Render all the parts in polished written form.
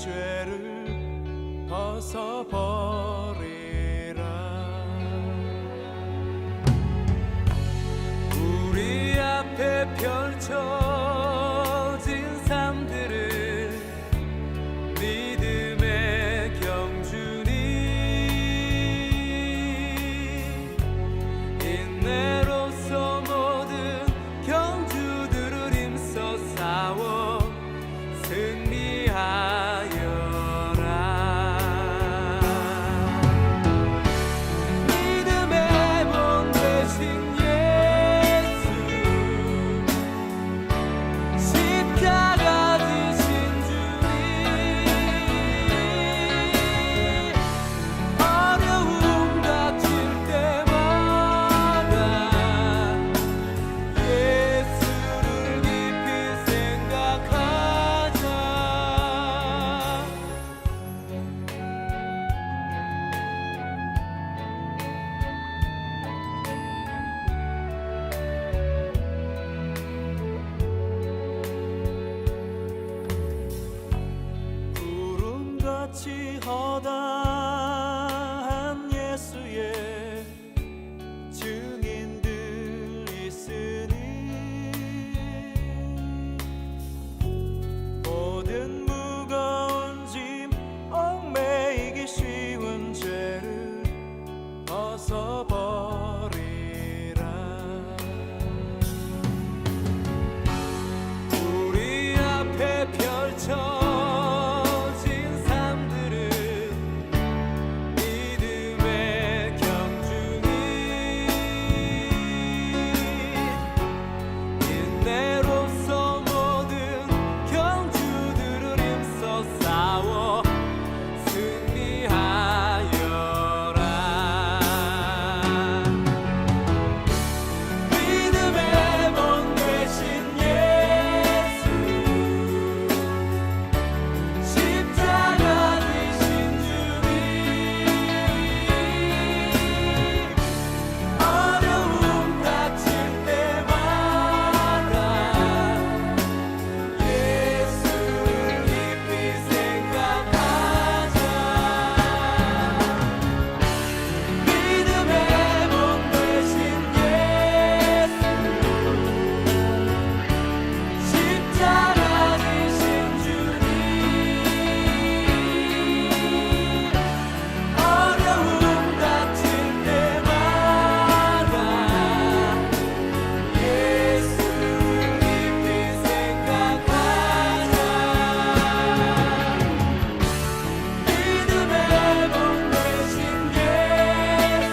죄를 벗어버리라. 우리 앞에 펼쳐진 삶들을 믿음의 경주니 인내로서 모든 경주들을 힘써 싸워 승리하여라. 믿음의 본 되신 예수, 십자가 지신 주님, 어려움 닥칠 때마다 예수를 깊이 생각하자. 구름같이 허다한 예수의 증인들 있으니 모든 무거운 짐 얽매이기 쉬운 죄를 벗어버리라. 우리 앞에 펼쳐진 삶들은 믿음의 경주니 인내로서 모든 경주들을 힘써 싸워 승리하여라. 믿음의 본 되신 예수, 십자가 지신 주님, 어려움 닥칠 때마다 예수를 깊이 생각하자. 믿음의 본 되신 예수, 십자가 지신 주님, 어려움 닥칠 때마다 예수를 깊이 생각하자. 믿음의 본 되신 예수,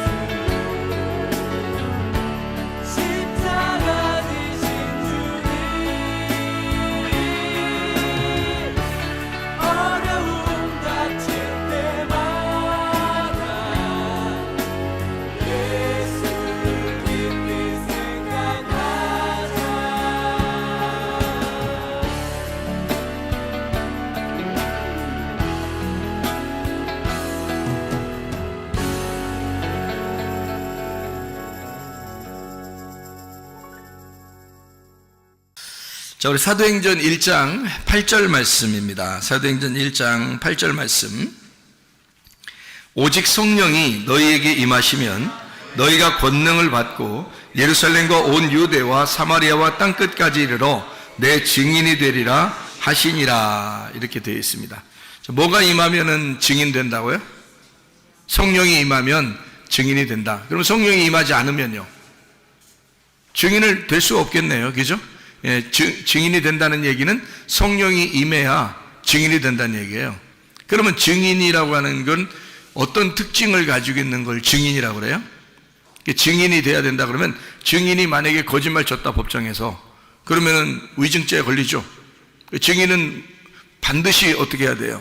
십자가 지신 주님, 어려움 닥칠 때마다 예수를 깊이 생각하자. 자, 우리 사도행전 1장 8절 말씀입니다. 사도행전 1장 8절 말씀. 오직 성령이 너희에게 임하시면 너희가 권능을 받고 예루살렘과 온 유대와 사마리아와 땅끝까지 이르러 내 증인이 되리라 하시니라. 이렇게 되어 있습니다. 자, 뭐가 임하면은 증인 된다고요? 성령이 임하면 증인이 된다. 그럼 성령이 임하지 않으면요? 증인을 될 수 없겠네요. 그죠? 예, 증인이 된다는 얘기는 성령이 임해야 증인이 된다는 얘기예요. 그러면 증인이라고 하는 건 어떤 특징을 가지고 있는 걸 증인이라고 그래요? 증인이 돼야 된다 그러면, 증인이 만약에 거짓말 쳤다 법정에서, 그러면은 위증죄에 걸리죠. 증인은 반드시 어떻게 해야 돼요?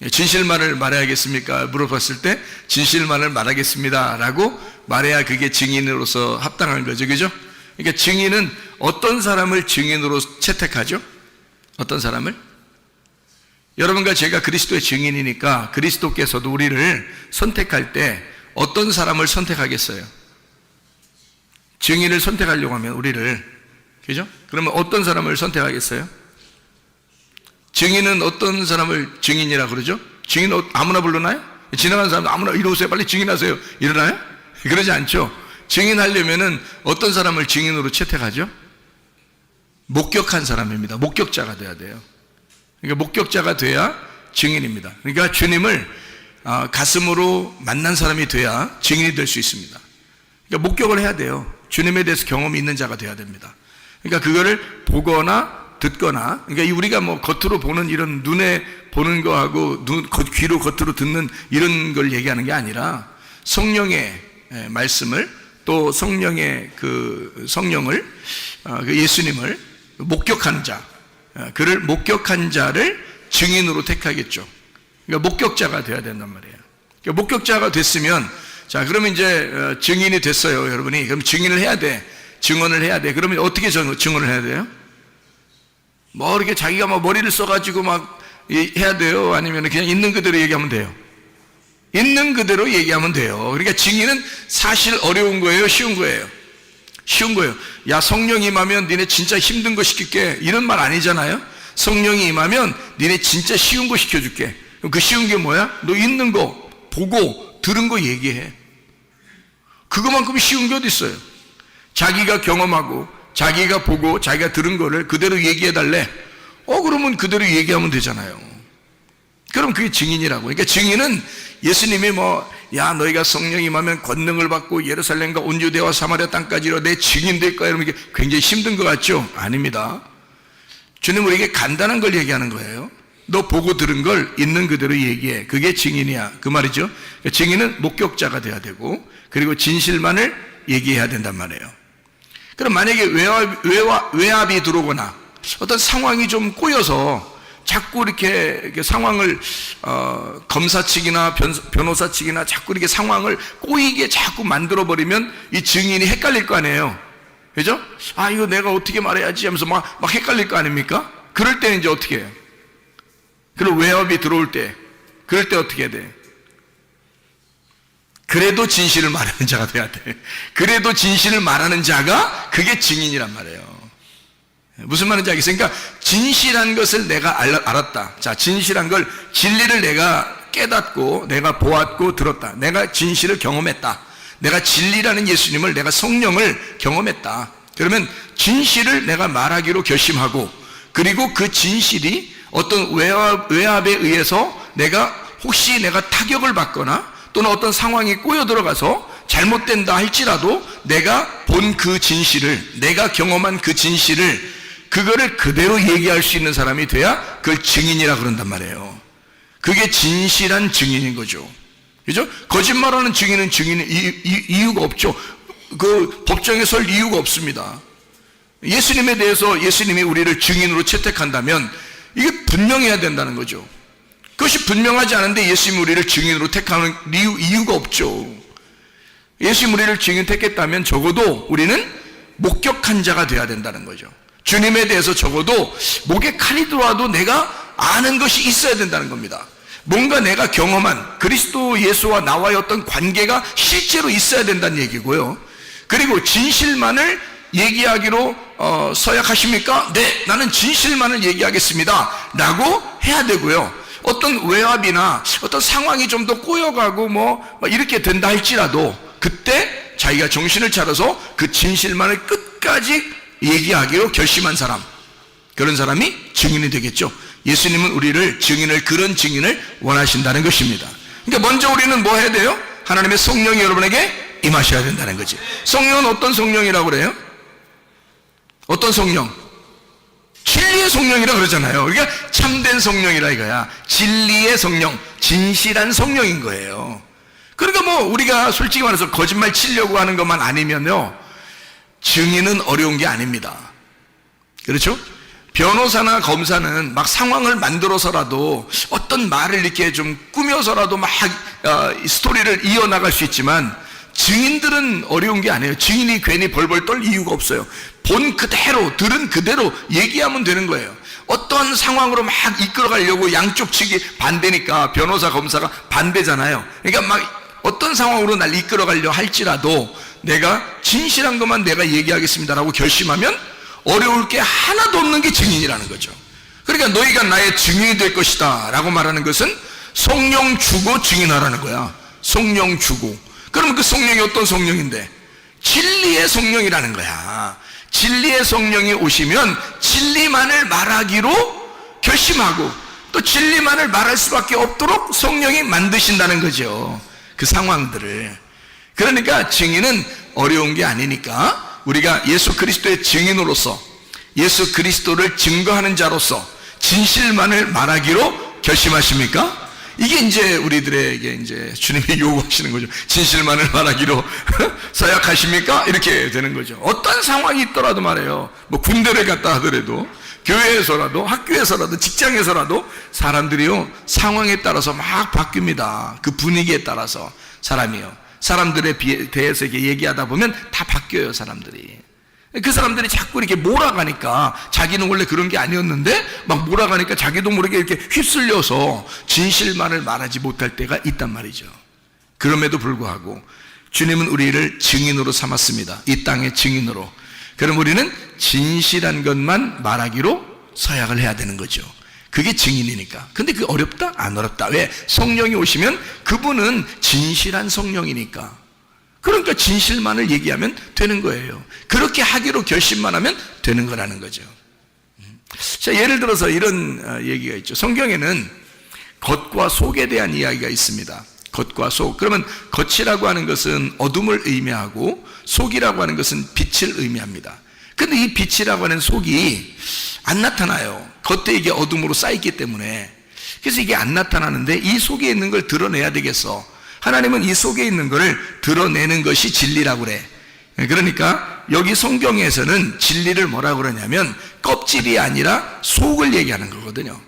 진실만을 말해야겠습니까? 물어봤을 때 진실만을 말하겠습니다 라고 말해야 그게 증인으로서 합당한 거죠. 그죠? 그러니까 증인은 어떤 사람을 증인으로 채택하죠? 어떤 사람을? 여러분과 제가 그리스도의 증인이니까 그리스도께서도 우리를 선택할 때 어떤 사람을 선택하겠어요? 증인을 선택하려고 하면 우리를, 그죠? 그러면 어떤 사람을 선택하겠어요? 증인은 어떤 사람을 증인이라 그러죠? 증인 아무나 부르나요? 지나가는 사람 아무나 이리 오세요, 빨리 증인하세요 이러나요? 그러지 않죠. 증인하려면은 어떤 사람을 증인으로 채택하죠? 목격한 사람입니다. 목격자가 돼야 돼요. 그러니까 목격자가 돼야 증인입니다. 그러니까 주님을 가슴으로 만난 사람이 돼야 증인이 될 수 있습니다. 그러니까 목격을 해야 돼요. 주님에 대해서 경험이 있는 자가 돼야 됩니다. 그러니까 그거를 보거나 듣거나, 그러니까 우리가 뭐 겉으로 보는 이런 눈에 보는 거하고 귀로 겉으로 듣는 이런 걸 얘기하는 게 아니라 성령의 말씀을, 또 성령의 그 성령을, 그 예수님을 목격하는 자, 그를 목격한 자를 증인으로 택하겠죠. 그러니까 목격자가 돼야 된단 말이에요. 그러니까 목격자가 됐으면, 자, 그러면 이제 증인이 됐어요, 여러분이. 그럼 증인을 해야 돼. 증언을 해야 돼. 그러면 어떻게 증언을 해야 돼요? 뭐 이렇게 자기가 막 머리를 써가지고 막 해야 돼요? 아니면 그냥 있는 그대로 얘기하면 돼요? 있는 그대로 얘기하면 돼요. 그러니까 증인은 사실 어려운 거예요? 쉬운 거예요? 쉬운 거예요. 야, 성령이 임하면 니네 진짜 힘든 거 시킬게, 이런 말 아니잖아요. 성령이 임하면 니네 진짜 쉬운 거 시켜줄게. 그럼 그 쉬운 게 뭐야? 너 있는 거 보고 들은 거 얘기해. 그거만큼 쉬운 게 어디 있어요? 자기가 경험하고 자기가 보고 자기가 들은 거를 그대로 얘기해 달래. 그러면 그대로 얘기하면 되잖아요. 그럼 그게 증인이라고. 그러니까 증인은 예수님이 야, 너희가 성령이 임하면 권능을 받고 예루살렘과 온 유대와 사마리아 땅까지로 내 증인 될 거야, 이러면 이게 굉장히 힘든 것 같죠? 아닙니다. 주님은 우리에게 간단한 걸 얘기하는 거예요. 너 보고 들은 걸 있는 그대로 얘기해. 그게 증인이야, 그 말이죠. 그러니까 증인은 목격자가 돼야 되고, 그리고 진실만을 얘기해야 된단 말이에요. 그럼 만약에 외압이 들어오거나 어떤 상황이 좀 꼬여서 자꾸 이렇게 상황을 검사 측이나 변호사 측이나 자꾸 이렇게 상황을 꼬이게 자꾸 만들어 버리면 이 증인이 헷갈릴 거 아니에요. 그죠? 이거 내가 어떻게 말해야지 하면서 막 헷갈릴 거 아닙니까? 그럴 때는 이제 어떻게 해요? 그리고 외압이 들어올 때, 그럴 때 어떻게 해야 돼? 그래도 진실을 말하는 자가 돼야 돼. 그래도 진실을 말하는 자가 그게 증인이란 말이에요. 무슨 말인지 알겠어요? 그러니까 진실한 것을 내가 알았다. 자, 진실한 걸, 진리를 내가 깨닫고 내가 보았고 들었다. 내가 진실을 경험했다. 내가 진리라는 예수님을, 내가 성령을 경험했다. 그러면 진실을 내가 말하기로 결심하고, 그리고 그 진실이 어떤 외압에 의해서 혹시 내가 타격을 받거나 또는 어떤 상황이 꼬여 들어가서 잘못된다 할지라도 내가 본 그 진실을, 내가 경험한 그 진실을, 그거를 그대로 얘기할 수 있는 사람이 돼야 그걸 증인이라 그런단 말이에요. 그게 진실한 증인인 거죠. 그죠? 거짓말하는 증인은 이유가 없죠. 그 법정에 설 이유가 없습니다. 예수님에 대해서 예수님이 우리를 증인으로 채택한다면 이게 분명해야 된다는 거죠. 그것이 분명하지 않은데 예수님이 우리를 증인으로 택하는 이유가 없죠. 예수님이 우리를 증인 택했다면 적어도 우리는 목격한 자가 돼야 된다는 거죠. 주님에 대해서 적어도 목에 칼이 들어와도 내가 아는 것이 있어야 된다는 겁니다. 뭔가 내가 경험한 그리스도 예수와 나와의 어떤 관계가 실제로 있어야 된다는 얘기고요. 그리고 진실만을 얘기하기로 서약하십니까? 네, 나는 진실만을 얘기하겠습니다 라고 해야 되고요. 어떤 외압이나 어떤 상황이 좀 더 꼬여가고 이렇게 된다 할지라도 그때 자기가 정신을 차려서 그 진실만을 끝까지 얘기하기로 결심한 사람, 그런 사람이 증인이 되겠죠. 예수님은 우리를 그런 증인을 원하신다는 것입니다. 그러니까 먼저 우리는 뭐 해야 돼요? 하나님의 성령이 여러분에게 임하셔야 된다는 거지. 성령은 어떤 성령이라고 그래요? 어떤 성령? 진리의 성령이라 그러잖아요. 그러니까 참된 성령이라 이거야. 진리의 성령, 진실한 성령인 거예요. 그러니까 우리가 솔직히 말해서 거짓말 치려고 하는 것만 아니면요, 증인은 어려운 게 아닙니다. 그렇죠? 변호사나 검사는 막 상황을 만들어서라도 어떤 말을 이렇게 좀 꾸며서라도 막 스토리를 이어나갈 수 있지만 증인들은 어려운 게 아니에요. 증인이 괜히 벌벌 떨 이유가 없어요. 본 그대로, 들은 그대로 얘기하면 되는 거예요. 어떤 상황으로 막 이끌어가려고 양쪽 측이 반대니까 변호사, 검사가 반대잖아요. 그러니까 막 어떤 상황으로 날 이끌어가려 할지라도 내가 진실한 것만 내가 얘기하겠습니다라고 결심하면 어려울 게 하나도 없는 게 증인이라는 거죠. 그러니까 너희가 나의 증인이 될 것이다 라고 말하는 것은 성령 주고 증인하라는 거야. 성령 주고. 그러면 그 성령이 어떤 성령인데? 진리의 성령이라는 거야. 진리의 성령이 오시면 진리만을 말하기로 결심하고 또 진리만을 말할 수밖에 없도록 성령이 만드신다는 거죠. 그 상황들을. 그러니까 증인은 어려운 게 아니니까 우리가 예수 그리스도의 증인으로서 예수 그리스도를 증거하는 자로서 진실만을 말하기로 결심하십니까? 이게 이제 우리들에게 이제 주님이 요구하시는 거죠. 진실만을 말하기로 서약하십니까? 이렇게 되는 거죠. 어떤 상황이 있더라도 말이에요. 뭐 군대를 갔다 하더라도 교회에서라도 학교에서라도 직장에서라도 사람들이요 상황에 따라서 막 바뀝니다. 그 분위기에 따라서 사람들에 대해서 이렇게 얘기하다 보면 다 바뀌어요. 사람들이. 그 사람들이 자꾸 이렇게 몰아가니까 자기는 원래 그런 게 아니었는데 막 몰아가니까 자기도 모르게 이렇게 휩쓸려서 진실만을 말하지 못할 때가 있단 말이죠. 그럼에도 불구하고 주님은 우리를 증인으로 삼았습니다. 이 땅의 증인으로. 그럼 우리는 진실한 것만 말하기로 서약을 해야 되는 거죠. 그게 증인이니까. 근데 그게 어렵다? 안 어렵다. 왜? 성령이 오시면 그분은 진실한 성령이니까. 그러니까 진실만을 얘기하면 되는 거예요. 그렇게 하기로 결심만 하면 되는 거라는 거죠. 자, 예를 들어서 이런 얘기가 있죠. 성경에는 겉과 속에 대한 이야기가 있습니다. 겉과 속. 그러면 겉이라고 하는 것은 어둠을 의미하고 속이라고 하는 것은 빛을 의미합니다. 근데 이 빛이라고 하는 속이 안 나타나요. 겉에 이게 어둠으로 쌓였기 때문에. 그래서 이게 안 나타나는데 이 속에 있는 걸 드러내야 되겠어. 하나님은 이 속에 있는 것을 드러내는 것이 진리라고 그래. 그러니까 여기 성경에서는 진리를 뭐라고 그러냐면 껍질이 아니라 속을 얘기하는 거거든요.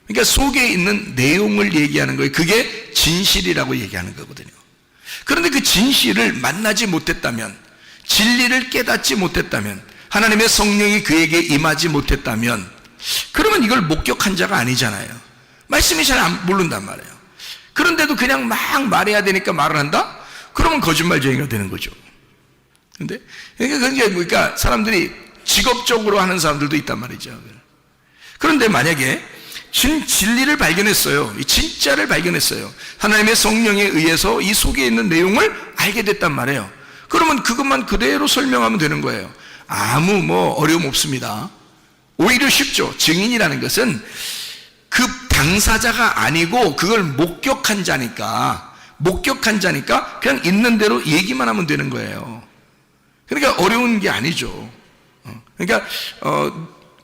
그러니까 속에 있는 내용을 얘기하는 거예요. 그게 진실이라고 얘기하는 거거든요. 그런데 그 진실을 만나지 못했다면, 진리를 깨닫지 못했다면, 하나님의 성령이 그에게 임하지 못했다면, 그러면 이걸 목격한 자가 아니잖아요. 말씀이 잘 모른단 말이에요. 그런데도 그냥 막 말해야 되니까 말을 한다? 그러면 거짓말쟁이가 되는 거죠. 근데 그러니까 사람들이 직업적으로 하는 사람들도 있단 말이죠. 그런데 만약에 진리를 발견했어요. 이 진짜를 발견했어요. 하나님의 성령에 의해서 이 속에 있는 내용을 알게 됐단 말이에요. 그러면 그것만 그대로 설명하면 되는 거예요. 아무 어려움 없습니다. 오히려 쉽죠. 증인이라는 것은 그 당사자가 아니고 그걸 목격한 자니까 그냥 있는 대로 얘기만 하면 되는 거예요. 그러니까 어려운 게 아니죠. 그러니까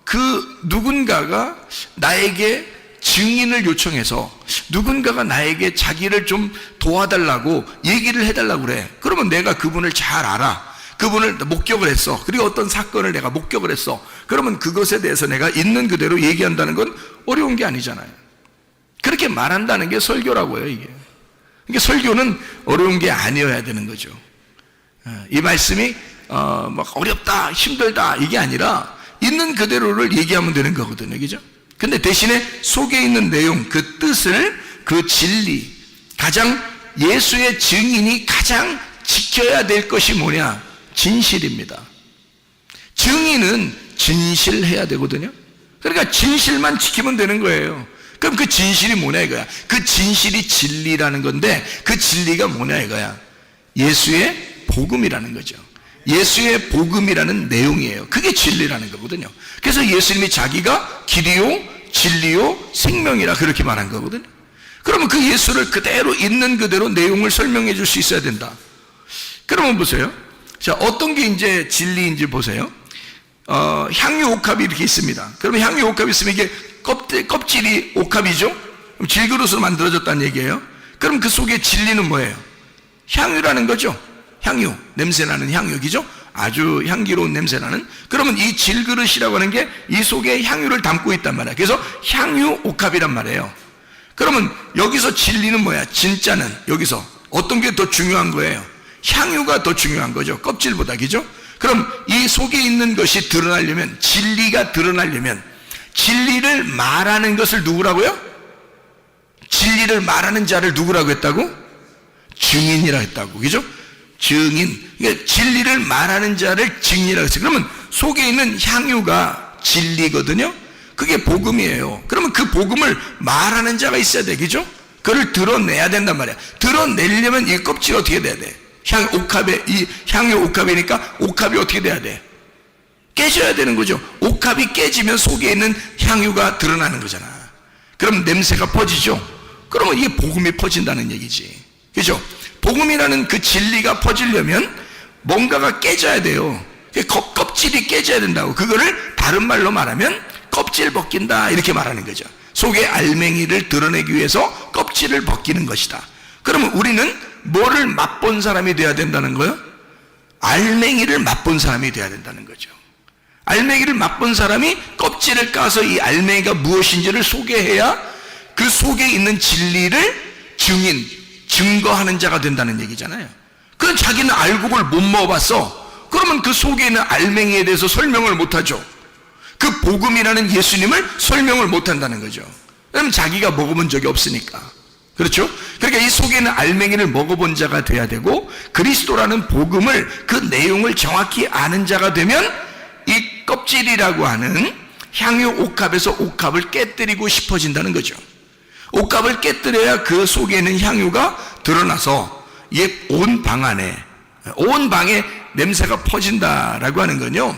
그 누군가가 나에게 증인을 요청해서 누군가가 나에게 자기를 좀 도와달라고 얘기를 해달라고 그래. 그러면 내가 그분을 잘 알아. 그분을 목격을 했어. 그리고 어떤 사건을 내가 목격을 했어. 그러면 그것에 대해서 내가 있는 그대로 얘기한다는 건 어려운 게 아니잖아요. 그렇게 말한다는 게 설교라고 해요, 이게. 그러니까 설교는 어려운 게 아니어야 되는 거죠. 이 말씀이 막 어렵다, 힘들다 이게 아니라 있는 그대로를 얘기하면 되는 거거든요, 그죠? 근데 대신에 속에 있는 내용, 그 뜻을, 그 진리, 가장 예수의 증인이 가장 지켜야 될 것이 뭐냐? 진실입니다. 증인은 진실해야 되거든요. 그러니까 진실만 지키면 되는 거예요. 그럼 그 진실이 뭐냐 이거야. 그 진실이 진리라는 건데 그 진리가 뭐냐 이거야. 예수의 복음이라는 거죠. 예수의 복음이라는 내용이에요. 그게 진리라는 거거든요. 그래서 예수님이 자기가 길이요 진리요 생명이라 그렇게 말한 거거든요. 그러면 그 예수를 그대로 있는 그대로 내용을 설명해 줄 수 있어야 된다. 그러면 보세요. 자, 어떤 게 이제 진리인지 보세요. 향유 옥합이 이렇게 있습니다. 그러면 향유 옥합이 있으면 이게 껍질이 옥합이죠? 그럼 질그릇으로 만들어졌다는 얘기예요. 그럼 그 속에 진리는 뭐예요? 향유라는 거죠. 향유, 냄새나는 향유기죠? 아주 향기로운 냄새나는. 그러면 이 질그릇이라고 하는 게 이 속에 향유를 담고 있단 말이에요. 그래서 향유 옥합이란 말이에요. 그러면 여기서 진리는 뭐야? 진짜는 여기서 어떤 게 더 중요한 거예요? 향유가 더 중요한 거죠. 껍질보다, 그죠? 그럼 이 속에 있는 것이 드러나려면, 진리가 드러나려면 진리를 말하는 것을 누구라고요? 진리를 말하는 자를 누구라고 했다고? 증인이라고 했다고, 그죠? 증인. 그러니까 진리를 말하는 자를 증인이라고 했어요. 그러면 속에 있는 향유가 진리거든요. 그게 복음이에요. 그러면 그 복음을 말하는 자가 있어야 되겠죠? 그걸 드러내야 된단 말이야. 드러내려면 이 껍질이 어떻게 돼야 돼? 이 향유 옥합이니까 옥합이 어떻게 돼야 돼? 깨져야 되는 거죠. 옥합이 깨지면 속에 있는 향유가 드러나는 거잖아. 그럼 냄새가 퍼지죠. 그러면 이게 복음이 퍼진다는 얘기지. 그죠? 복음이라는 그 진리가 퍼지려면 뭔가가 깨져야 돼요. 껍질이 깨져야 된다고. 그거를 다른 말로 말하면 껍질 벗긴다 이렇게 말하는 거죠. 속의 알맹이를 드러내기 위해서 껍질을 벗기는 것이다. 그러면 우리는 뭐를 맛본 사람이 돼야 된다는 거예요? 알맹이를 맛본 사람이 돼야 된다는 거죠. 알맹이를 맛본 사람이 껍질을 까서 이 알맹이가 무엇인지를 소개해야 그 속에 있는 진리를 증거하는 자가 된다는 얘기잖아요. 그건 자기는 알고 그걸 못 먹어봤어. 그러면 그 속에 있는 알맹이에 대해서 설명을 못하죠. 그 복음이라는 예수님을 설명을 못한다는 거죠. 왜냐면 자기가 먹어본 적이 없으니까. 그렇죠? 그러니까 이 속에 있는 알맹이를 먹어본 자가 돼야 되고, 그리스도라는 복음을, 그 내용을 정확히 아는 자가 되면 이 껍질이라고 하는 향유 옥합에서 옥합을 깨뜨리고 싶어진다는 거죠. 옥합을 깨뜨려야 그 속에 있는 향유가 드러나서 온 방 안에, 온 방에 냄새가 퍼진다라고 하는 건요,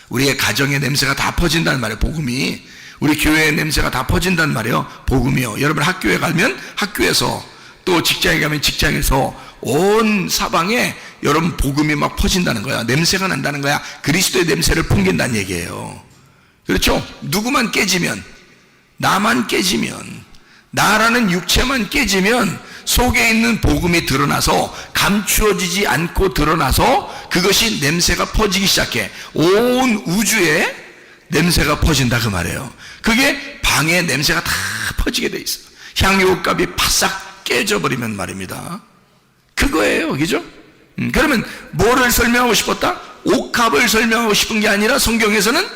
우리의 가정의 냄새가 다 퍼진다는 말이에요. 복음이. 우리 교회의 냄새가 다 퍼진다는 말이에요. 복음이요. 여러분 학교에 가면 학교에서, 또 직장에 가면 직장에서 온 사방에 여러분 복음이 막 퍼진다는 거야. 냄새가 난다는 거야. 그리스도의 냄새를 풍긴다는 얘기예요. 그렇죠? 누구만 깨지면, 나만 깨지면, 나라는 육체만 깨지면 속에 있는 복음이 드러나서 감추어지지 않고 드러나서 그것이 냄새가 퍼지기 시작해. 온 우주에 냄새가 퍼진다 그 말이에요. 그게 방에 냄새가 다 퍼지게 돼 있어. 향유 옥합이 바싹 깨져버리면 말입니다. 그거예요. 그죠? 그러면 뭐를 설명하고 싶었다? 옥합을 설명하고 싶은 게 아니라 성경에서는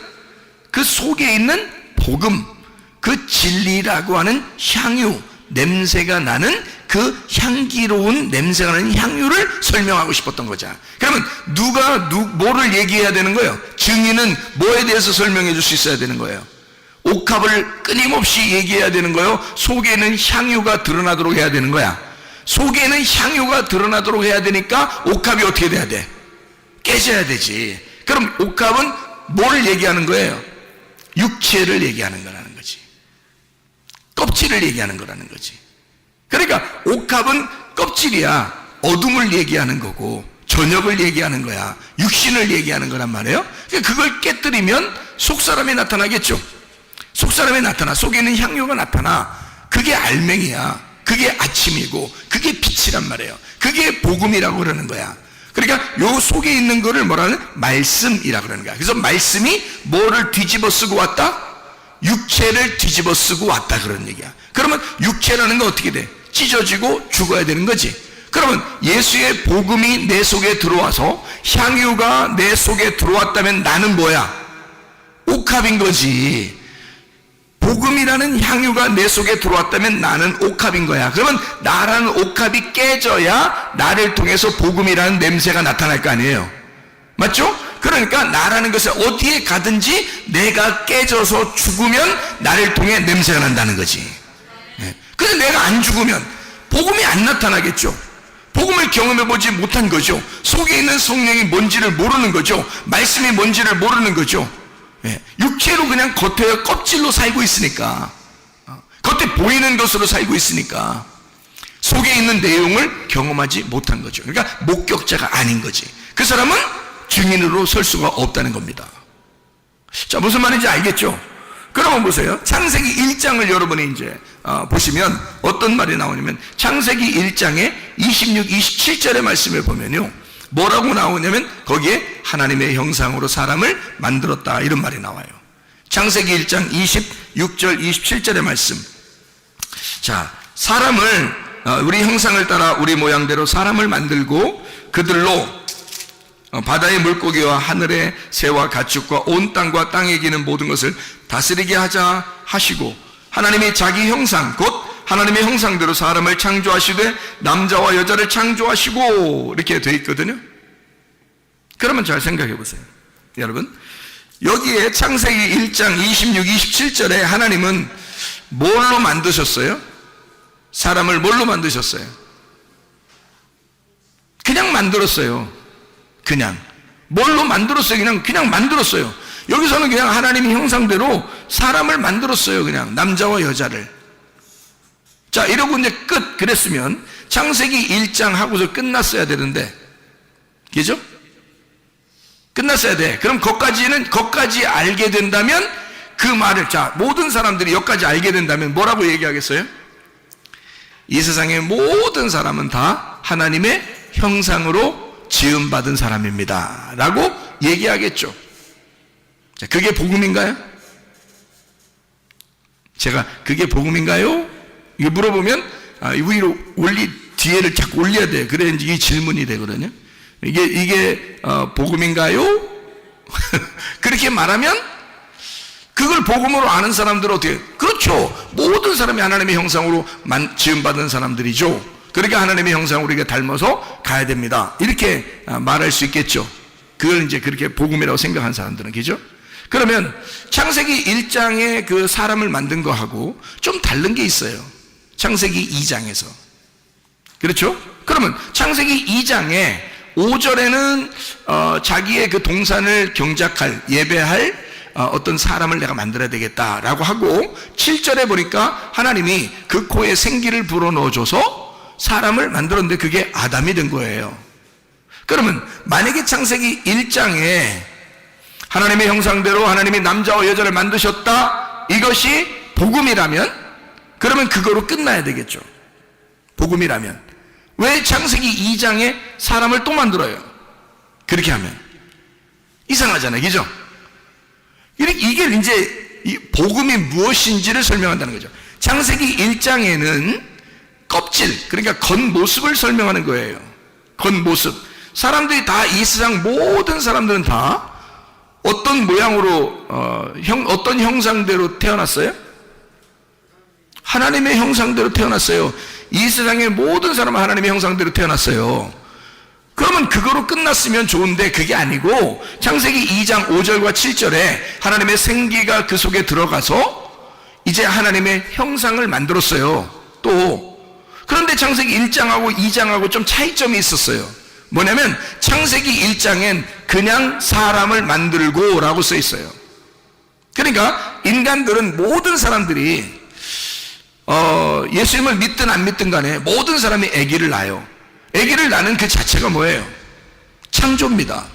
그 속에 있는 복음, 그 진리라고 하는 향유, 냄새가 나는 그 향기로운 냄새가 나는 향유를 설명하고 싶었던 거죠. 그러면 뭐를 얘기해야 되는 거예요? 증인은 뭐에 대해서 설명해 줄 수 있어야 되는 거예요? 옥합을 끊임없이 얘기해야 되는 거예요? 속에는 향유가 드러나도록 해야 되는 거야? 속에는 향유가 드러나도록 해야 되니까 옥합이 어떻게 돼야 돼? 깨져야 되지. 그럼 옥합은 뭘 얘기하는 거예요? 육체를 얘기하는 거라는 거지. 껍질을 얘기하는 거라는 거지. 그러니까 옥합은 껍질이야. 어둠을 얘기하는 거고 저녁을 얘기하는 거야. 육신을 얘기하는 거란 말이에요. 그걸 깨뜨리면 속사람이 나타나겠죠. 속사람이 나타나. 속에 있는 향유가 나타나. 그게 알맹이야. 그게 아침이고 그게 빛이란 말이에요. 그게 복음이라고 그러는 거야. 그러니까 요 속에 있는 거를 뭐라는? 말씀이라고 그러는 거야. 그래서 말씀이 뭐를 뒤집어 쓰고 왔다? 육체를 뒤집어 쓰고 왔다 그런 얘기야. 그러면 육체라는 건 어떻게 돼? 찢어지고 죽어야 되는 거지. 그러면 예수의 복음이 내 속에 들어와서 향유가 내 속에 들어왔다면 나는 뭐야? 옥합인 거지. 복음이라는 향유가 내 속에 들어왔다면 나는 옥합인 거야. 그러면 나라는 옥합이 깨져야 나를 통해서 복음이라는 냄새가 나타날 거 아니에요. 맞죠? 그러니까 나라는 것을 어디에 가든지 내가 깨져서 죽으면 나를 통해 냄새가 난다는 거지. 근데 내가 안 죽으면 복음이 안 나타나겠죠. 복음을 경험해보지 못한 거죠. 속에 있는 성령이 뭔지를 모르는 거죠. 말씀이 뭔지를 모르는 거죠. 육체로 그냥 겉에 껍질로 살고 있으니까, 겉에 보이는 것으로 살고 있으니까 속에 있는 내용을 경험하지 못한 거죠. 그러니까 목격자가 아닌 거지. 그 사람은 증인으로 설 수가 없다는 겁니다. 자, 무슨 말인지 알겠죠? 그러면 보세요. 창세기 1장을 여러분이 이제 보시면 어떤 말이 나오냐면, 창세기 1장에 26, 27절의 말씀을 보면요, 뭐라고 나오냐면 거기에 하나님의 형상으로 사람을 만들었다 이런 말이 나와요. 창세기 1장 26절 27절의 말씀. 자, 사람을 우리 형상을 따라 우리 모양대로 사람을 만들고 그들로 바다의 물고기와 하늘의 새와 가축과 온 땅과 땅에 기는 모든 것을 다스리게 하자 하시고, 하나님이 자기 형상 곧 하나님의 형상대로 사람을 창조하시되 남자와 여자를 창조하시고 이렇게 되어 있거든요. 그러면 잘 생각해 보세요. 여러분, 여기에 창세기 1장 26, 27절에 하나님은 뭘로 만드셨어요? 사람을 뭘로 만드셨어요? 그냥 만들었어요. 그냥. 뭘로 만들었어요? 그냥 만들었어요. 여기서는 그냥 하나님의 형상대로 사람을 만들었어요. 그냥 남자와 여자를. 자, 이러고 이제 끝. 그랬으면 창세기 1장 하고서 끝났어야 되는데, 그죠? 끝났어야 돼. 그럼 거기까지 알게 된다면 그 말을, 자, 모든 사람들이 여기까지 알게 된다면 뭐라고 얘기하겠어요? 이 세상의 모든 사람은 다 하나님의 형상으로 지음받은 사람입니다 라고 얘기하겠죠. 자, 그게 복음인가요? 제가 그게 복음인가요? 이거 물어보면 위로 뒤에를 자꾸 올려야 돼요. 그래야 이제 이 질문이 되거든요. 이게 복음인가요? 그렇게 말하면 그걸 복음으로 아는 사람들은 어떻게? 그렇죠. 모든 사람이 하나님의 형상으로 지음받은 사람들이죠. 그러니까 하나님의 형상으로 우리가 닮아서 가야 됩니다. 이렇게 말할 수 있겠죠. 그걸 이제 그렇게 복음이라고 생각한 사람들은, 그죠? 그러면 창세기 1장에 그 사람을 만든 거하고 좀 다른 게 있어요. 창세기 2장에서. 그렇죠? 그러면 창세기 2장에 5절에는 자기의 그 동산을 경작할, 예배할 어떤 사람을 내가 만들어야 되겠다라고 하고, 7절에 보니까 하나님이 그 코에 생기를 불어넣어줘서 사람을 만들었는데 그게 아담이 된 거예요. 그러면 만약에 창세기 1장에 하나님의 형상대로 하나님이 남자와 여자를 만드셨다, 이것이 복음이라면 그러면 그거로 끝나야 되겠죠. 복음이라면 왜 창세기 2장에 사람을 또 만들어요? 그렇게 하면 이상하잖아요, 그죠? 이게 이제 이 복음이 무엇인지를 설명한다는 거죠. 창세기 1장에는 껍질, 그러니까 겉모습을 설명하는 거예요. 겉모습. 사람들이 다, 이 세상 모든 사람들은 다 어떤 모양으로 어떤 형상대로 태어났어요? 하나님의 형상대로 태어났어요. 이 세상의 모든 사람은 하나님의 형상대로 태어났어요. 그러면 그거로 끝났으면 좋은데 그게 아니고 창세기 2장 5절과 7절에 하나님의 생기가 그 속에 들어가서 이제 하나님의 형상을 만들었어요. 또 그런데 창세기 1장하고 2장하고 좀 차이점이 있었어요. 뭐냐면 창세기 1장엔 그냥 사람을 만들고 라고 써 있어요. 그러니까 인간들은, 모든 사람들이 예수님을 믿든 안 믿든 간에 모든 사람이 아기를 낳아요. 아기를 낳는 그 자체가 뭐예요? 창조입니다.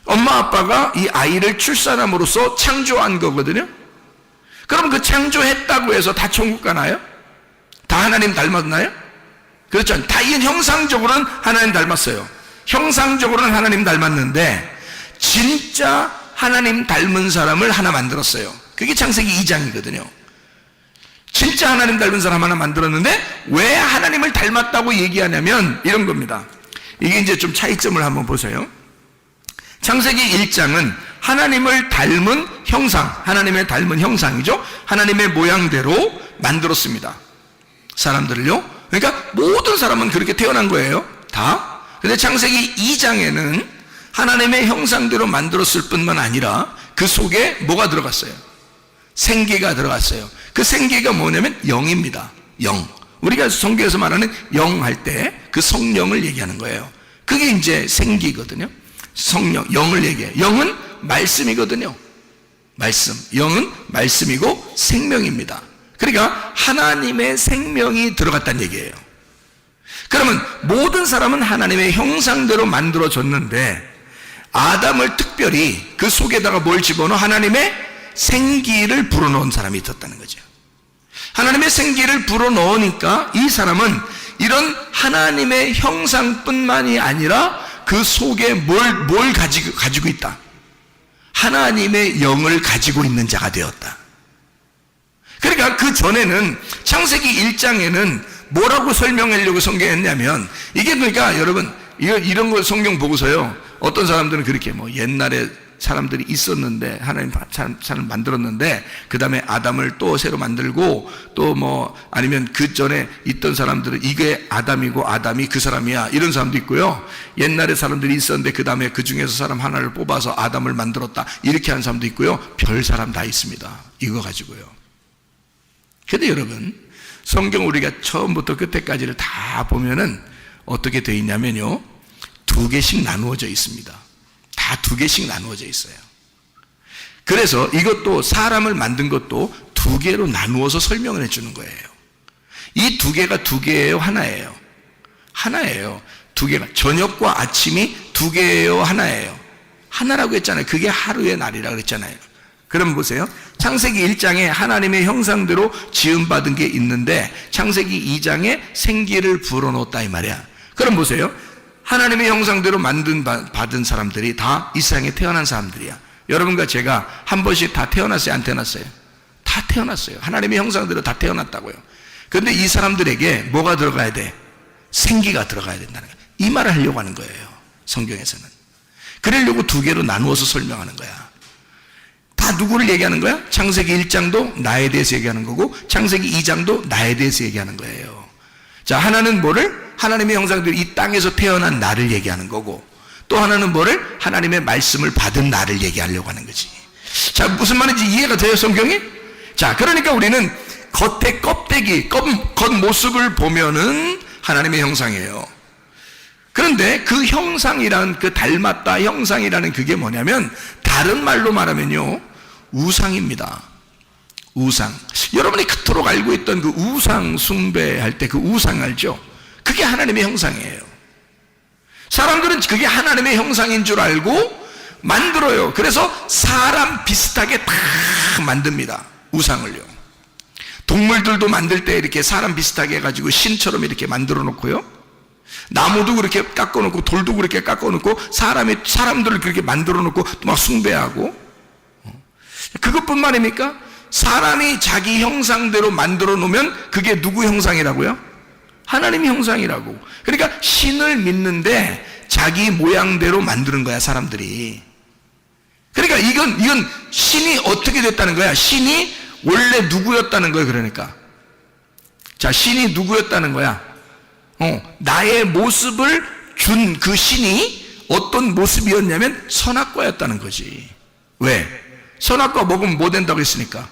엄마 아빠가 이 아이를 출산함으로써 창조한 거거든요. 그럼 그 창조했다고 해서 다 천국 가나요? 다 하나님 닮았나요? 그렇죠. 다 이건 형상적으로는 하나님 닮았어요. 형상적으로는 하나님 닮았는데 진짜 하나님 닮은 사람을 하나 만들었어요. 그게 창세기 2장이거든요. 진짜 하나님 닮은 사람 하나 만들었는데 왜 하나님을 닮았다고 얘기하냐면 이런 겁니다. 이게 이제 좀 차이점을 한번 보세요. 창세기 1장은 하나님을 닮은 형상, 하나님의 닮은 형상이죠. 하나님의 모양대로 만들었습니다. 사람들을요. 그러니까 모든 사람은 그렇게 태어난 거예요. 다. 근데 창세기 2장에는 하나님의 형상대로 만들었을 뿐만 아니라 그 속에 뭐가 들어갔어요? 생기가 들어갔어요. 그 생기가 뭐냐면 영입니다. 영. 우리가 성경에서 말하는 영 할 때 그 성령을 얘기하는 거예요. 그게 이제 생기거든요. 성령, 영을 얘기해요. 영은 말씀이거든요. 말씀. 영은 말씀이고 생명입니다. 그러니까 하나님의 생명이 들어갔다는 얘기예요. 그러면 모든 사람은 하나님의 형상대로 만들어졌는데 아담을 특별히 그 속에다가 뭘 집어넣어? 하나님의 생기를 불어넣은 사람이 있었다는 거죠. 하나님의 생기를 불어넣으니까 이 사람은 이런 하나님의 형상뿐만이 아니라 그 속에 뭘 가지고 있다? 하나님의 영을 가지고 있는 자가 되었다. 그러니까 그 전에는 창세기 1장에는 뭐라고 설명하려고 성경했냐면, 이게 그러니까 여러분 이런 거 성경 보고서요, 어떤 사람들은 그렇게 뭐 옛날에 사람들이 있었는데, 하나님 사람을 만들었는데, 그 다음에 아담을 또 새로 만들고, 또 뭐, 아니면 그 전에 있던 사람들은 이게 아담이고 아담이 그 사람이야. 이런 사람도 있고요. 옛날에 사람들이 있었는데, 그 다음에 그 중에서 사람 하나를 뽑아서 아담을 만들었다. 이렇게 하는 사람도 있고요. 별 사람 다 있습니다. 이거 가지고요. 근데 여러분, 성경 우리가 처음부터 끝에까지를 다 보면은 어떻게 되어 있냐면요. 두 개씩 나누어져 있습니다. 다 두 개씩 나누어져 있어요. 그래서 이것도 사람을 만든 것도 두 개로 나누어서 설명을 해주는 거예요. 이 두 개가 두 개예요? 하나예요? 하나예요. 두 개가. 저녁과 아침이 두 개예요? 하나예요? 하나라고 했잖아요. 그게 하루의 날이라 그랬잖아요. 그럼 보세요. 창세기 1장에 하나님의 형상대로 지음받은 게 있는데 창세기 2장에 생기를 불어넣었다 이 말이야. 그럼 보세요. 하나님의 형상대로 받은 사람들이 다 이 세상에 태어난 사람들이야. 여러분과 제가 한 번씩 다 태어났어요? 안 태어났어요? 다 태어났어요. 하나님의 형상대로 다 태어났다고요. 그런데 이 사람들에게 뭐가 들어가야 돼? 생기가 들어가야 된다는 거예요. 이 말을 하려고 하는 거예요. 성경에서는. 그러려고 두 개로 나누어서 설명하는 거야. 다 누구를 얘기하는 거야? 창세기 1장도 나에 대해서 얘기하는 거고 창세기 2장도 나에 대해서 얘기하는 거예요. 자, 하나는 뭐를? 하나님의 형상대로 이 땅에서 태어난 나를 얘기하는 거고 또 하나는 뭐를? 하나님의 말씀을 받은 나를 얘기하려고 하는 거지. 자, 무슨 말인지 이해가 돼요, 성경이? 자, 그러니까 우리는 겉의 껍데기, 겉모습을 보면은 하나님의 형상이에요. 그런데 그 형상이란, 그 닮았다 형상이라는 그게 뭐냐면 다른 말로 말하면요, 우상입니다. 우상. 여러분이 그토록 알고 있던 그 우상 숭배할 때 그 우상 알죠? 그게 하나님의 형상이에요. 사람들은 그게 하나님의 형상인 줄 알고 만들어요. 그래서 사람 비슷하게 다 만듭니다. 우상을요. 동물들도 만들 때 이렇게 사람 비슷하게 해가지고 신처럼 이렇게 만들어 놓고요. 나무도 그렇게 깎아 놓고 돌도 그렇게 깎아 놓고 사람들을 그렇게 만들어 놓고 또 막 숭배하고. 그것뿐만입니까? 사람이 자기 형상대로 만들어 놓으면 그게 누구 형상이라고요? 하나님의 형상이라고. 그러니까 신을 믿는데 자기 모양대로 만드는 거야, 사람들이. 그러니까 이건 신이 어떻게 됐다는 거야? 신이 원래 누구였다는 거예요, 그러니까. 자, 신이 누구였다는 거야? 나의 모습을 준 그 신이 어떤 모습이었냐면 선악과였다는 거지. 왜? 선악과 먹으면 뭐 된다고 했으니까?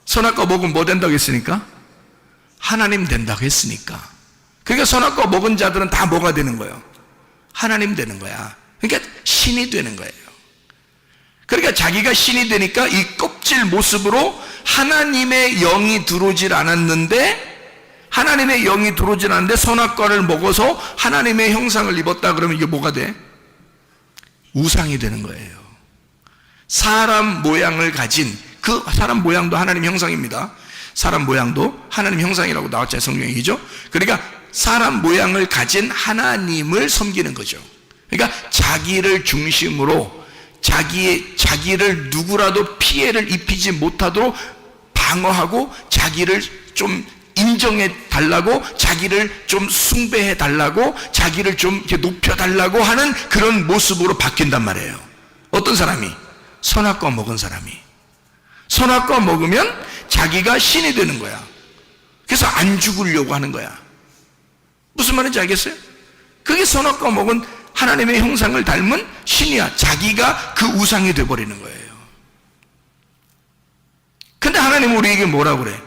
선악과 먹으면 뭐 된다고 했으니까? 하나님 된다고 했으니까. 그러니까 선악과 먹은 자들은 다 뭐가 되는 거예요? 하나님 되는 거야. 그러니까 신이 되는 거예요. 그러니까 자기가 신이 되니까 이 껍질 모습으로 하나님의 영이 들어오질 않았는데 하나님의 영이 들어오질 않는데 선악과를 먹어서 하나님의 형상을 입었다 그러면 이게 뭐가 돼? 우상이 되는 거예요. 사람 모양을 가진, 그 사람 모양도 하나님 형상입니다. 사람 모양도 하나님 형상이라고 나왔잖아요, 성경이죠. 그러니까 사람 모양을 가진 하나님을 섬기는 거죠. 그러니까 자기를 중심으로 자기를 누구라도 피해를 입히지 못하도록 방어하고 자기를 좀 인정해 달라고, 자기를 좀 숭배해 달라고, 자기를 좀 이렇게 높여 달라고 하는 그런 모습으로 바뀐단 말이에요. 어떤 사람이? 선악과 먹은 사람이. 선악과 먹으면 자기가 신이 되는 거야. 그래서 안 죽으려고 하는 거야. 무슨 말인지 알겠어요? 그게 선악과 먹은 하나님의 형상을 닮은 신이야. 자기가 그 우상이 돼버리는 거예요. 근데 하나님은 우리에게 뭐라고 그래?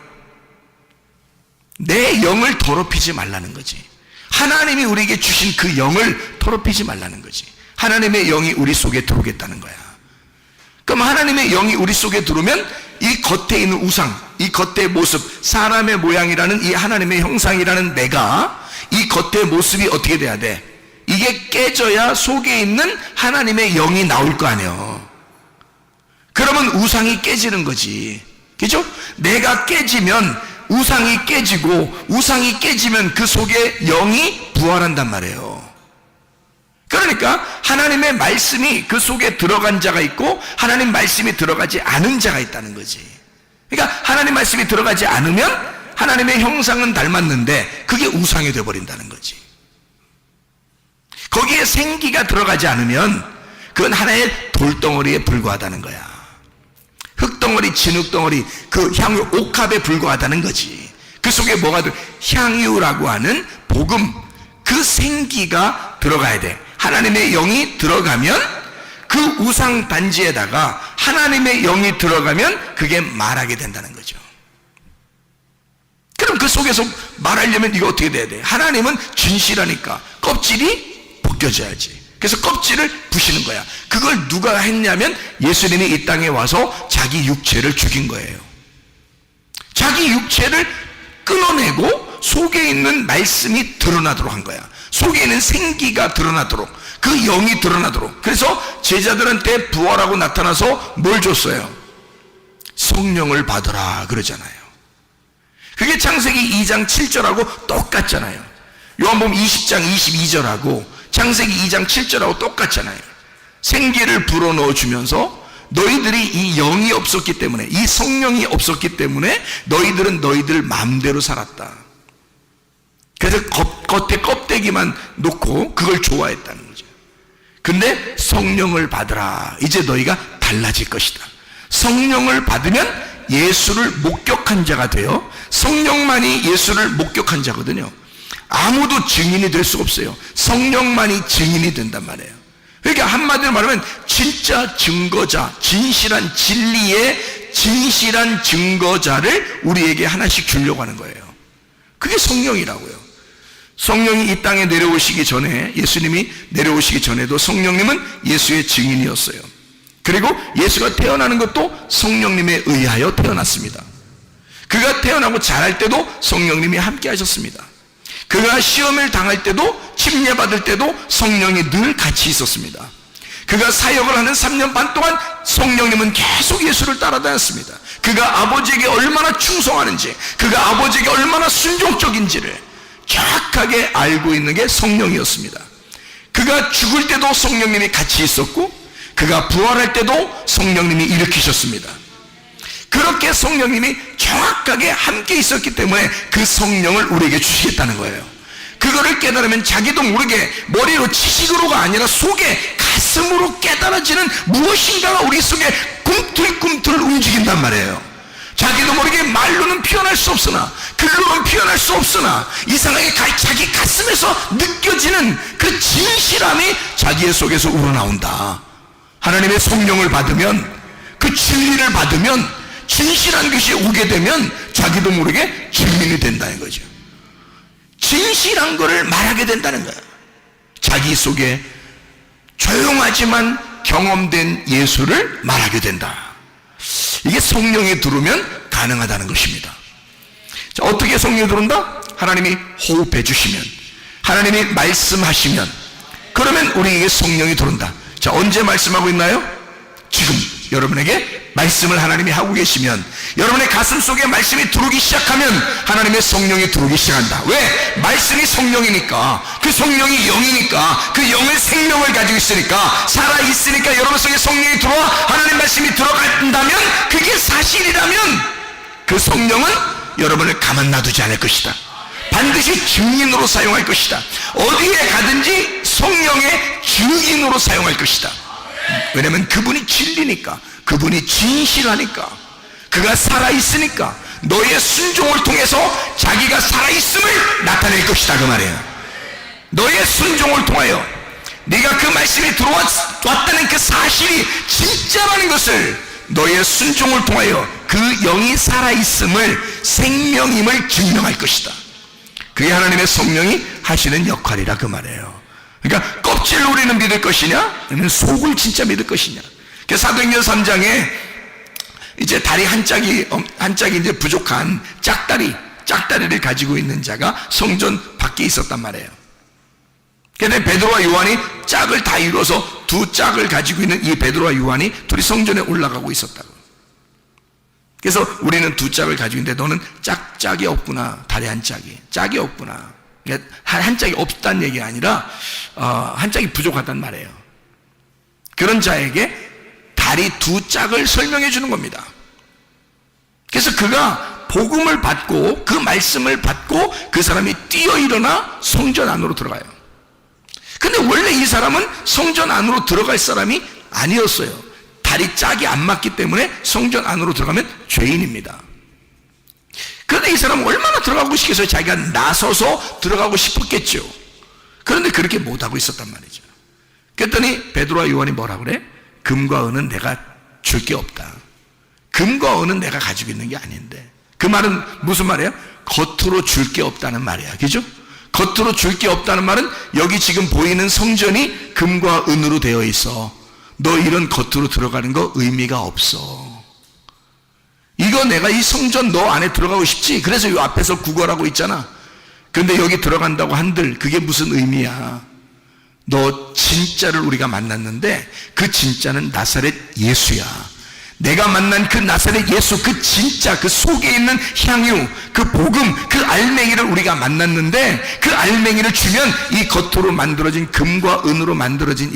내 영을 더럽히지 말라는 거지. 하나님이 우리에게 주신 그 영을 더럽히지 말라는 거지. 하나님의 영이 우리 속에 들어오겠다는 거야. 그럼 하나님의 영이 우리 속에 들어오면 이 겉에 있는 우상, 이 겉의 모습, 사람의 모양이라는 이 하나님의 형상이라는 내가 이 겉의 모습이 어떻게 돼야 돼? 이게 깨져야 속에 있는 하나님의 영이 나올 거 아니에요. 그러면 우상이 깨지는 거지. 그죠? 내가 깨지면 우상이 깨지고, 우상이 깨지면 그 속에 영이 부활한단 말이에요. 그러니까 하나님의 말씀이 그 속에 들어간 자가 있고 하나님 말씀이 들어가지 않은 자가 있다는 거지. 그러니까 하나님 말씀이 들어가지 않으면 하나님의 형상은 닮았는데 그게 우상이 되어버린다는 거지. 거기에 생기가 들어가지 않으면, 그건 하나의 돌덩어리에 불과하다는 거야. 흙덩어리, 진흙덩어리, 그 향유 옥합에 불과하다는 거지. 그 속에 뭐가 향유라고 하는 복음, 그 생기가 들어가야 돼. 하나님의 영이 들어가면, 그 우상 단지에다가 하나님의 영이 들어가면 그게 말하게 된다는 거죠. 그럼 그 속에서 말하려면 이거 어떻게 돼야 돼? 하나님은 진실하니까 껍질이 벗겨져야지. 그래서 껍질을 부시는 거야. 그걸 누가 했냐면 예수님이 이 땅에 와서 자기 육체를 죽인 거예요. 자기 육체를 끊어내고 속에 있는 말씀이 드러나도록 한 거야. 속에 있는 생기가 드러나도록, 그 영이 드러나도록. 그래서 제자들한테 부활하고 나타나서 뭘 줬어요? 성령을 받으라 그러잖아요. 그게 창세기 2장 7절하고 똑같잖아요. 요한복음 20장 22절하고 창세기 2장 7절하고 똑같잖아요. 생기를 불어넣어 주면서 너희들이 이 영이 없었기 때문에, 이 성령이 없었기 때문에 너희들은 너희들 마음대로 살았다. 그래서 겉에 껍데기만 놓고 그걸 좋아했다는 거죠. 근데 성령을 받으라. 이제 너희가 달라질 것이다. 성령을 받으면 예수를 목격한 자가 되어, 성령만이 예수를 목격한 자거든요. 아무도 증인이 될 수가 없어요. 성령만이 증인이 된단 말이에요. 그러니까 한마디로 말하면 진짜 증거자, 진실한 진리의 진실한 증거자를 우리에게 하나씩 주려고 하는 거예요. 그게 성령이라고요. 성령이 이 땅에 내려오시기 전에, 예수님이 내려오시기 전에도 성령님은 예수의 증인이었어요. 그리고 예수가 태어나는 것도 성령님에 의하여 태어났습니다. 그가 태어나고 자랄 때도 성령님이 함께 하셨습니다. 그가 시험을 당할 때도, 침례받을 때도 성령이 늘 같이 있었습니다. 그가 사역을 하는 3년 반 동안 성령님은 계속 예수를 따라다녔습니다. 그가 아버지에게 얼마나 충성하는지, 그가 아버지에게 얼마나 순종적인지를 정확하게 알고 있는 게 성령이었습니다. 그가 죽을 때도 성령님이 같이 있었고, 그가 부활할 때도 성령님이 일으키셨습니다. 그렇게 성령님이 정확하게 함께 있었기 때문에 그 성령을 우리에게 주시겠다는 거예요. 그거를 깨달으면 자기도 모르게 머리로 지식으로가 아니라 속에 가슴으로 깨달아지는 무엇인가가 우리 속에 꿈틀꿈틀 움직인단 말이에요. 자기도 모르게 말로는 표현할 수 없으나, 글로는 표현할 수 없으나 이상하게 자기 가슴에서 느껴지는 그 진실함이 자기의 속에서 우러나온다. 하나님의 성령을 받으면, 그 진리를 받으면, 진실한 것이 오게 되면 자기도 모르게 증인이 된다는 거죠. 진실한 것을 말하게 된다는 거예요. 자기 속에 조용하지만 경험된 예수를 말하게 된다. 이게 성령이 들어오면 가능하다는 것입니다. 자, 어떻게 성령이 들어온다? 하나님이 호흡해 주시면, 하나님이 말씀하시면, 그러면 우리에게 성령이 들어온다. 자, 언제 말씀하고 있나요? 지금 여러분에게 말씀을 하나님이 하고 계시면, 여러분의 가슴 속에 말씀이 들어오기 시작하면 하나님의 성령이 들어오기 시작한다. 왜? 말씀이 성령이니까, 그 성령이 영이니까, 그 영의 생명을 가지고 있으니까, 살아있으니까 여러분 속에 성령이 들어와 하나님 말씀이 들어간다면, 그게 사실이라면 그 성령은 여러분을 가만 놔두지 않을 것이다. 반드시 증인으로 사용할 것이다. 어디에 가든지 성령의 증인으로 사용할 것이다. 왜냐하면 그분이 진리니까, 그분이 진실하니까, 그가 살아있으니까 너의 순종을 통해서 자기가 살아있음을 나타낼 것이다 그 말이에요. 너의 순종을 통하여 네가 그 말씀이 들어왔다는 그 사실이 진짜라는 것을 너의 순종을 통하여 그 영이 살아있음을, 생명임을 증명할 것이다. 그게 하나님의 성령이 하시는 역할이라 그 말이에요. 그러니까 껍질로 우리는 믿을 것이냐, 아니면 속을 진짜 믿을 것이냐. 사도행전 3장에 이제 다리 한 짝이 이제 부족한 짝다리를 가지고 있는 자가 성전 밖에 있었단 말이에요. 그런데 베드로와 요한이 짝을 다 이루어서 두 짝을 가지고 있는 이 베드로와 요한이 둘이 성전에 올라가고 있었다고. 그래서 우리는 두 짝을 가지고 있는데 너는 짝이 없구나. 다리 한 짝이 없구나. 한 짝이 없다는 얘기가 아니라 한 짝이 부족하단 말이에요. 그런 자에게 다리 두 짝을 설명해 주는 겁니다. 그래서 그가 복음을 받고 그 말씀을 받고 그 사람이 뛰어 일어나 성전 안으로 들어가요. 근데 원래 이 사람은 성전 안으로 들어갈 사람이 아니었어요. 다리 짝이 안 맞기 때문에 성전 안으로 들어가면 죄인입니다. 그런데 이 사람은 얼마나 들어가고 싶겠어요? 자기가 나서서 들어가고 싶었겠죠. 그런데 그렇게 못하고 있었단 말이죠. 그랬더니 베드로와 요한이 뭐라 그래? 금과 은은 내가 줄 게 없다. 금과 은은 내가 가지고 있는 게 아닌데. 그 말은 무슨 말이에요? 겉으로 줄 게 없다는 말이야. 그죠? 겉으로 줄 게 없다는 말은 여기 지금 보이는 성전이 금과 은으로 되어 있어. 너 이런 겉으로 들어가는 거 의미가 없어. 이거 내가 이 성전 너 안에 들어가고 싶지? 그래서 이 앞에서 구걸하고 있잖아. 그런데 여기 들어간다고 한들 그게 무슨 의미야? 너 진짜를 우리가 만났는데 그 진짜는 나사렛 예수야. 내가 만난 그 나사렛 예수, 그 진짜, 그 속에 있는 향유, 그 복음, 그 알맹이를 우리가 만났는데 그 알맹이를 주면 이 겉으로 만들어진 금과 은으로 만들어진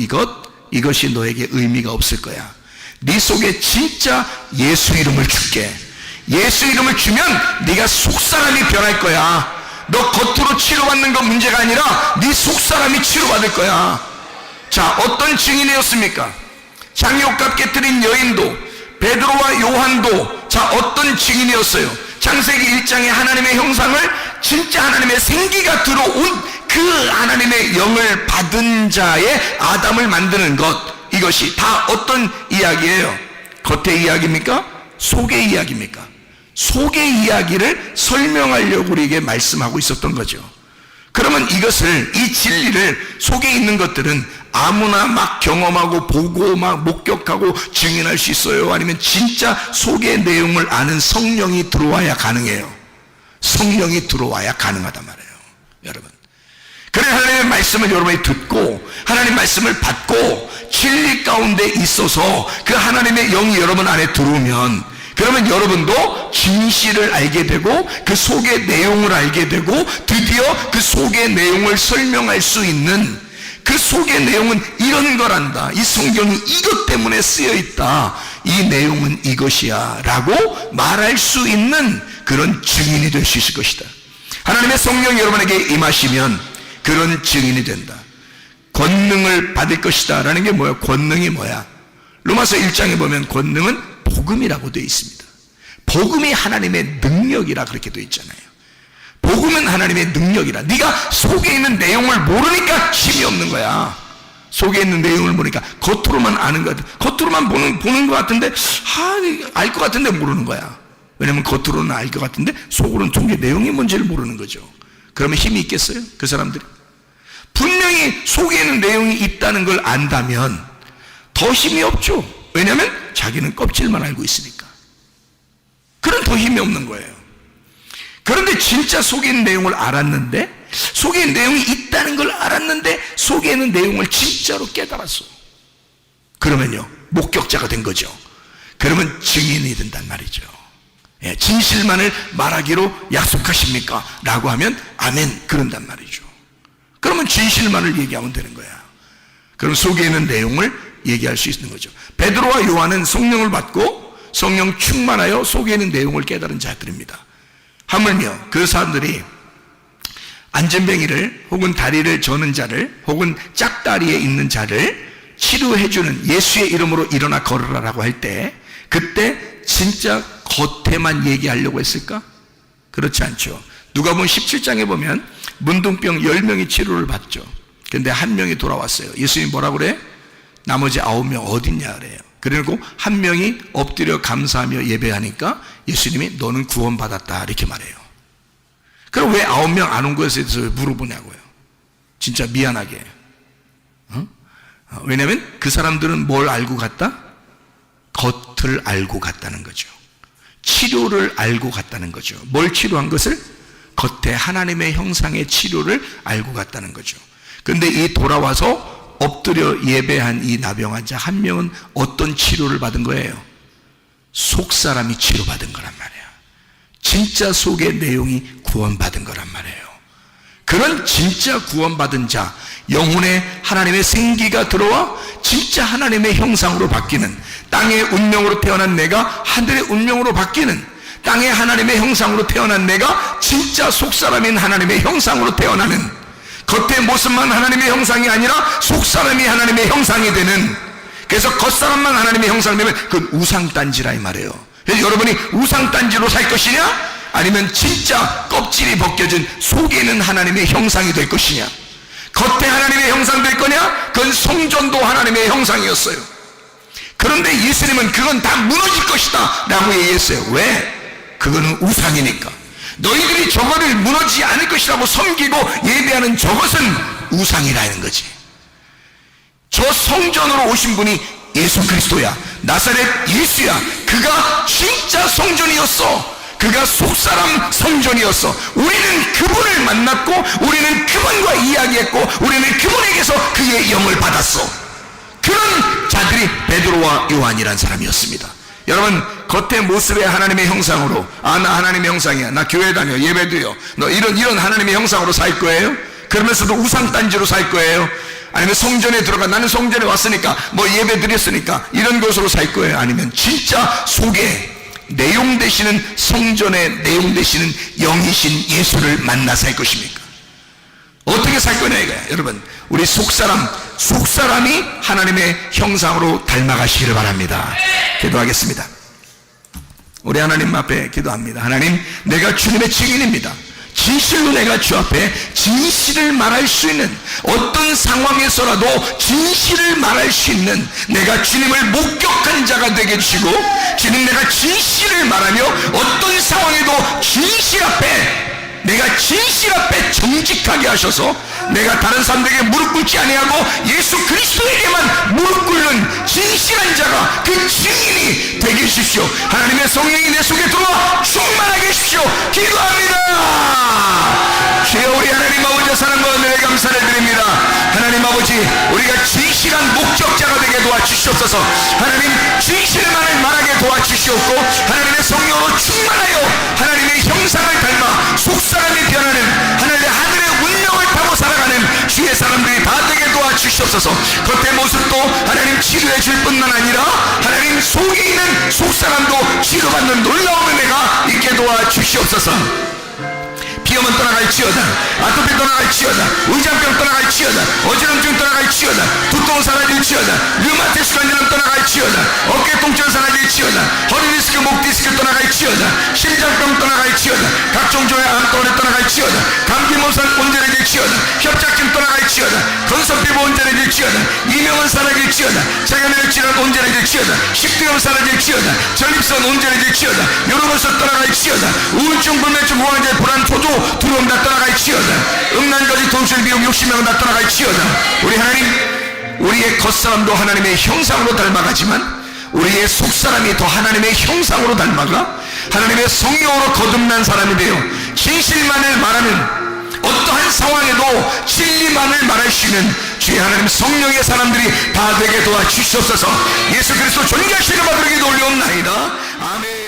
이것이 너에게 의미가 없을 거야. 네 속에 진짜 예수 이름을 줄게. 예수 이름을 주면 네가 속사람이 변할 거야. 너 겉으로 치료받는 건 문제가 아니라 네 속사람이 치료받을 거야. 자, 어떤 증인이었습니까? 장미옷값 깨뜨린 여인도, 베드로와 요한도 자, 어떤 증인이었어요? 창세기 1장에 하나님의 형상을, 진짜 하나님의 생기가 들어온 그 하나님의 영을 받은 자의 아담을 만드는 것, 이것이 다 어떤 이야기예요? 겉의 이야기입니까? 속의 이야기입니까? 속의 이야기를 설명하려고 우리에게 말씀하고 있었던 거죠. 그러면 이것을, 이 진리를, 속에 있는 것들은 아무나 막 경험하고 보고 막 목격하고 증인할 수 있어요? 아니면 진짜 속의 내용을 아는 성령이 들어와야 가능해요? 성령이 들어와야 가능하단 말이에요, 여러분. 그래, 하나님의 말씀을 여러분이 듣고 하나님의 말씀을 받고 진리 가운데 있어서 그 하나님의 영이 여러분 안에 들어오면, 그러면 여러분도 진실을 알게 되고 그 속의 내용을 알게 되고 드디어 그 속의 내용을 설명할 수 있는, 그 속의 내용은 이런 거란다, 이 성경이 이것 때문에 쓰여 있다, 이 내용은 이것이야 라고 말할 수 있는 그런 증인이 될 수 있을 것이다. 하나님의 성령이 여러분에게 임하시면 그런 증인이 된다. 권능을 받을 것이다 라는 게 뭐야? 권능이 뭐야? 로마서 1장에 보면 권능은 복음이라고 되어 있습니다. 복음이 하나님의 능력이라 그렇게 되어 있잖아요. 복음은 하나님의 능력이라. 네가 속에 있는 내용을 모르니까 힘이 없는 거야. 속에 있는 내용을 모르니까 겉으로만 아는 것 같아. 겉으로만 보는 것 같은데 알 것 같은데 모르는 거야. 왜냐면 겉으로는 알 것 같은데 속으로는 속의 내용이 뭔지를 모르는 거죠. 그러면 힘이 있겠어요? 그 사람들이? 분명히 속에 있는 내용이 있다는 걸 안다면 더 힘이 없죠. 왜냐하면 자기는 껍질만 알고 있으니까. 그럼 더 힘이 없는 거예요. 그런데 진짜 속에 있는 내용을 알았는데, 속에 있는 내용이 있다는 걸 알았는데 속에 있는 내용을 진짜로 깨달았어. 그러면요, 목격자가 된 거죠. 그러면 증인이 된단 말이죠. 예, 진실만을 말하기로 약속하십니까? 라고 하면 아멘, 그런단 말이죠. 그러면 진실만을 얘기하면 되는 거야. 그럼 속에 있는 내용을 얘기할 수 있는 거죠. 베드로와 요한은 성령을 받고 성령 충만하여 속에 있는 내용을 깨달은 자들입니다. 하물며 그 사람들이 안전뱅이를 혹은 다리를 저는 자를 혹은 짝다리에 있는 자를 치료해주는 예수의 이름으로 일어나 걸으라라고 할 때, 그때 진짜 겉에만 얘기하려고 했을까? 그렇지 않죠. 누가복음 17장에 보면 문둥병 10명이 치료를 받죠. 그런데 한 명이 돌아왔어요. 예수님이 뭐라고 그래? 나머지 9명 어딨냐 그래요. 그리고 한 명이 엎드려 감사하며 예배하니까 예수님이 너는 구원받았다 이렇게 말해요. 그럼 왜 9명 안 온 것에 대해서 물어보냐고요. 진짜 미안하게. 왜냐하면 그 사람들은 뭘 알고 갔다? 겉을 알고 갔다는 거죠. 치료를 알고 갔다는 거죠. 뭘 치료한 것을? 겉에 하나님의 형상의 치료를 알고 갔다는 거죠. 그런데 이 돌아와서 엎드려 예배한 이 나병 환자 한 명은 어떤 치료를 받은 거예요? 속사람이 치료받은 거란 말이에요. 진짜 속의 내용이 구원받은 거란 말이에요. 그런 진짜 구원받은 자, 영혼에 하나님의 생기가 들어와 진짜 하나님의 형상으로 바뀌는, 땅의 운명으로 태어난 내가 하늘의 운명으로 바뀌는, 땅의 하나님의 형상으로 태어난 내가 진짜 속사람인 하나님의 형상으로 태어나는 겉의 모습만 하나님의 형상이 아니라 속사람이 하나님의 형상이 되는, 그래서 겉사람만 하나님의 형상이 되면 그건 우상단지라 이 말이에요. 그래서 여러분이 우상단지로 살 것이냐, 아니면 진짜 껍질이 벗겨진 속에 있는 하나님의 형상이 될 것이냐. 겉에 하나님의 형상 될 거냐, 그건 성전도 하나님의 형상이었어요. 그런데 예수님은 그건 다 무너질 것이다 라고 얘기했어요. 왜? 그거는 우상이니까. 너희들이 저거를 무너지지 않을 것이라고 섬기고 예배하는 저것은 우상이라는 거지. 저 성전으로 오신 분이 예수 그리스도야. 나사렛 예수야. 그가 진짜 성전이었어. 그가 속사람 성전이었어. 우리는 그분을 만났고, 우리는 그분과 이야기했고, 우리는 그분에게서 그의 영을 받았어. 그런 자들이 베드로와 요한이란 사람이었습니다. 여러분, 겉의 모습의 하나님의 형상으로, 아, 나 하나님의 형상이야, 나 교회 다녀, 예배도요, 너 이런 하나님의 형상으로 살 거예요? 그러면서도 우상단지로 살 거예요? 아니면 성전에 들어가, 나는 성전에 왔으니까 뭐 예배 드렸으니까 이런 것으로 살 거예요? 아니면 진짜 속에 내용 되시는, 성전의 내용 되시는 영이신 예수를 만나 살 것입니까? 어떻게 살 거냐 이거야. 여러분, 우리 속사람이 하나님의 형상으로 닮아가시기를 바랍니다. 기도하겠습니다. 우리 하나님 앞에 기도합니다. 하나님, 내가 주님의 증인입니다. 진실로 내가 주 앞에 진실을 말할 수 있는, 어떤 상황에서라도 진실을 말할 수 있는, 내가 주님을 목격한 자가 되게 해주시고, 주님, 내가 진실을 말하며 어떤 상황에도 진실 앞에, 내가 진실 앞에 정직하게 하셔서 내가 다른 사람들에게 무릎 꿇지 아니하고 예수 그리스도에게만 무릎 꿇는 진실한 자가, 그 증인이 되게 해주십시오. 하나님의 성령이 내 속에 들어와 충만하게 해주십시오. 기도합니다. 주여, 우리 하나님 아버지 사랑과 은혜에 감사를 드립니다. 하나님 아버지, 우리가 진실한 목적자가 되게 도와주시옵소서. 하나님, 진실만을 말하게 도와주시옵고, 하나님의 성령으로 충만하여 하나님의 형상을 닮아 속사람이 변하는, 하나님의 하늘의 운명을 타고 살아가는 주의 사람들이 다 되게 도와주시옵소서. 겉의 모습도 하나님 치료해 줄 뿐만 아니라 하나님 속에 있는 속사람도 치료받는 놀라운 은혜가 있게 도와주시옵소서. 비염은 떠나갈지어다, 아토피 떠나갈지어다, 의장병 떠나갈지어다, 어지럼증 떠나갈지어다, 두통 사라질지어다, 류마티스 관절염 떠나갈지어다, 어깨 통증 사라질지어다, 허리 디스크, 목 디스크 떠나갈지어다, 심장병 떠나갈지어다, 각종 종의 암덩어리 떠나갈지어다, 감기 몸살 온전해질지어다, 협착증 떠나갈지어다, 건선피부 온전해질지어다, 이명은 사라질지어다, 자가면역 질환 온전해질지어다, 식도염 사라질지어다, 전립선 온전해질지어다, 요로로서 떠나갈지어다, 우울증, 불면증, 공황제, 불안, 초조, 두려움 다 떠나갈지어다, 음란거지, 돈술, 비용, 욕심명 다 떠나갈지어다. 우리 하나님, 우리의 겉사람도 하나님의 형상으로 닮아가지만 우리의 속사람이 더 하나님의 형상으로 닮아가 하나님의 성령으로 거듭난 사람이 되어 진실만을 말하는, 어떠한 상황에도 진리만을 말할 수 있는 주의 하나님 성령의 사람들이 다 되게 도와주시옵소서. 예수 그리스도 존귀하시는 바들에게 올려옵나이다. 아멘.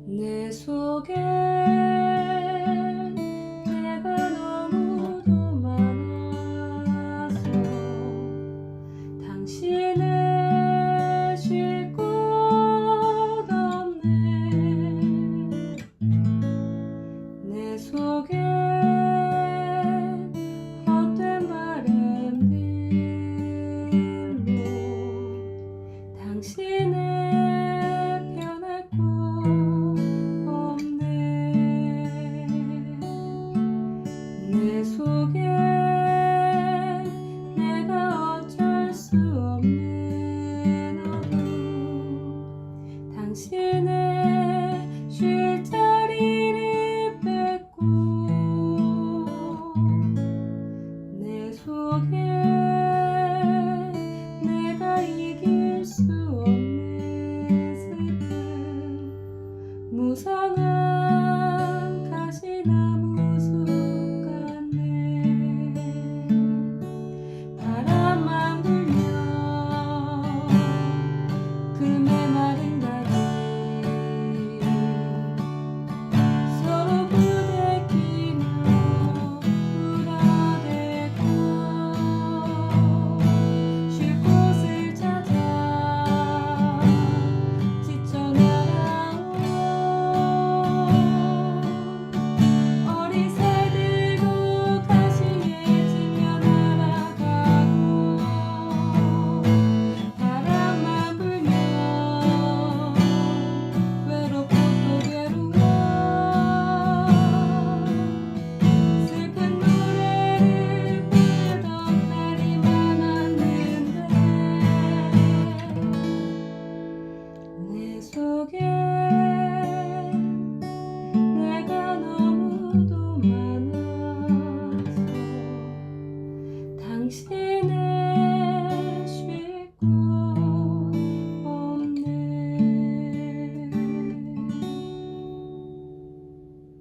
내 속에